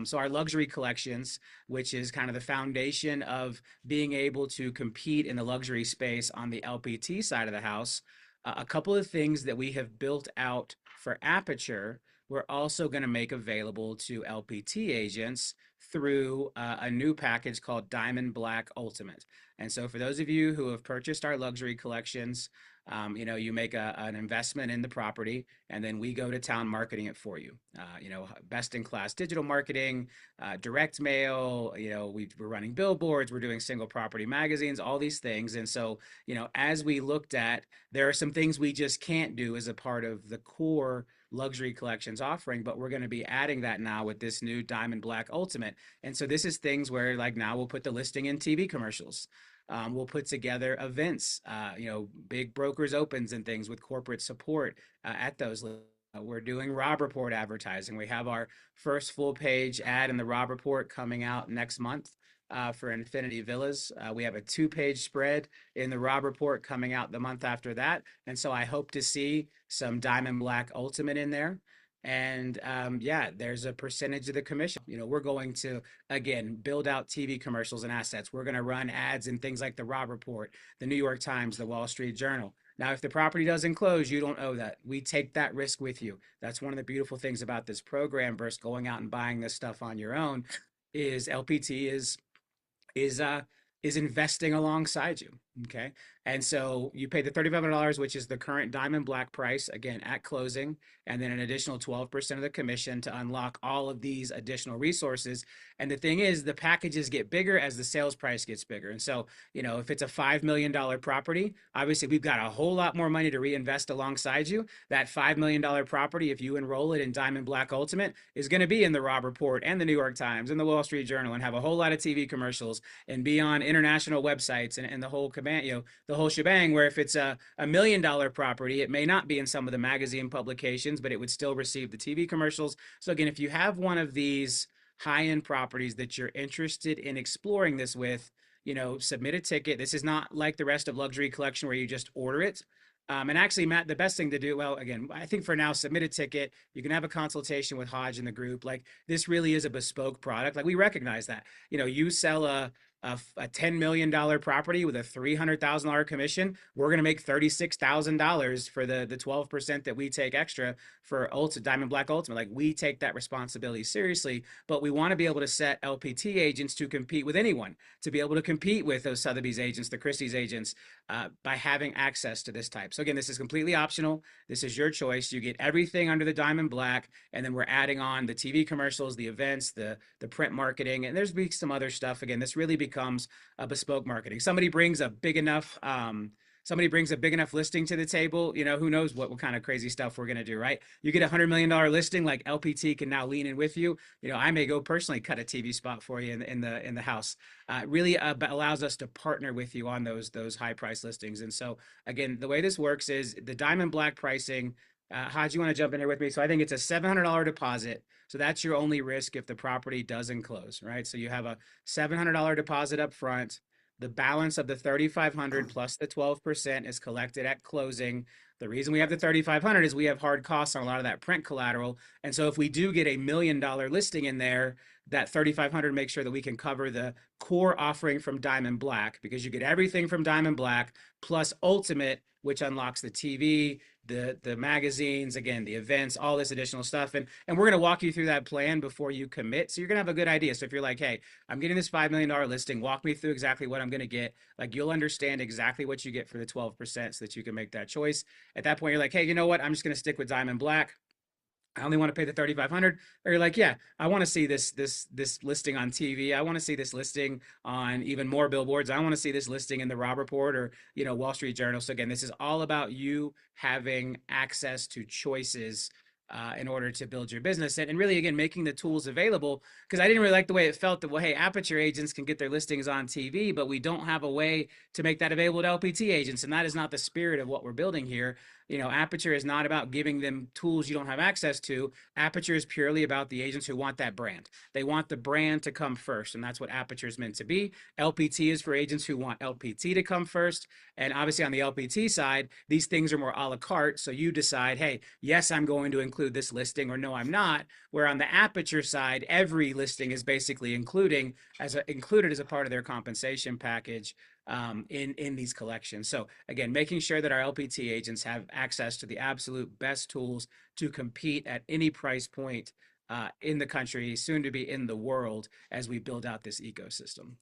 So our luxury collections, which is kind of the foundation of being able to compete in the luxury space on the LPT side of the house, a couple of things that we have built out for Aperture, we're also going to make available to LPT agents through a new package called Diamond Black Ultimate. And so for those of you who have purchased our luxury collections, you make an investment in the property, and then we go to town marketing it for you. Best in class digital marketing, direct mail. We're running billboards, we're doing single property magazines, all these things. And so, as we looked at, there are some things we just can't do as a part of the core luxury collections offering, but we're going to be adding that now with this new Diamond Black Ultimate. And so this is things where, like, now we'll put the listing in TV commercials. We'll put together events, big brokers opens and things with corporate support at those. We're doing Rob Report advertising. We have our first full page ad in the Rob Report coming out next month for Infinity Villas. We have a 2-page spread in the Rob Report coming out the month after that. And so I hope to see some Diamond Black Ultimate in there. And there's a percentage of the commission. We're going to, again, build out TV commercials and assets. We're going to run ads in things like the Rob Report, the New York Times, the Wall Street Journal. Now, if the property doesn't close, you don't owe that. We take that risk with you. That's one of the beautiful things about this program versus going out and buying this stuff on your own, is LPT is investing alongside you. Okay. And so you pay the $3,500, which is the current Diamond Black price, again, at closing, and then an additional 12% of the commission to unlock all of these additional resources. And the thing is, the packages get bigger as the sales price gets bigger. And so, if it's a $5 million property, obviously we've got a whole lot more money to reinvest alongside you. That $5 million property, if you enroll it in Diamond Black Ultimate, is going to be in the Rob Report and the New York Times and the Wall Street Journal and have a whole lot of TV commercials and be on international websites and the whole command, the whole shebang. Where if it's a $1 million property, it may not be in some of the magazine publications, but it would still receive the TV commercials. So again, if you have one of these high-end properties that you're interested in exploring this with, submit a ticket. This is not like the rest of luxury collection where you just order it. And actually, Matt, the best thing to do, well, again, I think for now, submit a ticket. You can have a consultation with Hodge in the group. Like, this really is a bespoke product. Like, we recognize that. You sell a $10 million property with a $300,000 commission, we're going to make $36,000 for the 12% that we take extra for Diamond Black Ultimate. Like, we take that responsibility seriously, but we want to be able to set LPT agents to compete with anyone, to be able to compete with those Sotheby's agents, the Christie's agents, by having access to this type. So again, this is completely optional. This is your choice. You get everything under the Diamond Black, and then we're adding on the TV commercials, the events, the print marketing, and there's some other stuff. Again, this really becomes a bespoke marketing. Somebody brings a big enough listing to the table, who knows what kind of crazy stuff we're going to do, right? You get $100 million listing, like, LPT can now lean in with you. I may go personally cut a TV spot for you in the house. Really allows us to partner with you on those high price listings. And so again, the way this works is the Diamond Black pricing. Hodge, you want to jump in here with me? So I think it's a $700 deposit. So that's your only risk if the property doesn't close, right? So you have a $700 deposit up front. The balance of the $3,500 plus the 12% is collected at closing. The reason we have the $3,500 is we have hard costs on a lot of that print collateral. And so if we do get a $1 million listing in there, that $3,500 makes sure that we can cover the core offering from Diamond Black, because you get everything from Diamond Black plus Ultimate, which unlocks the TV, the magazines, again, the events, all this additional stuff. And we're going to walk you through that plan before you commit. So you're going to have a good idea. So if you're like, hey, I'm getting this $5 million listing, walk me through exactly what I'm going to get. Like, you'll understand exactly what you get for the 12% so that you can make that choice. At that point, you're like, hey, you know what? I'm just going to stick with Diamond Black. I only want to pay the $3,500. Or you're like, yeah, I want to see this listing on TV. I want to see this listing on even more billboards. I want to see this listing in the Rob Report or, Wall Street Journal. So again, this is all about you having access to choices in order to build your business. And really, again, making the tools available, because I didn't really like the way it felt that, well, hey, Aperture agents can get their listings on TV, but we don't have a way to make that available to LPT agents. And that is not the spirit of what we're building here. Aperture is not about giving them tools you don't have access to. Aperture is purely about the agents who want that brand. They want the brand to come first, and that's what Aperture is meant to be. LPT is for agents who want LPT to come first. And obviously, on the LPT side, these things are more a la carte. So you decide, hey, yes, I'm going to include this listing, or no, I'm not. Where on the Aperture side, every listing is basically included as a part of their compensation package in these collections. So again, making sure that our LPT agents have access to the absolute best tools to compete at any price point in the country, soon to be in the world, as we build out this ecosystem.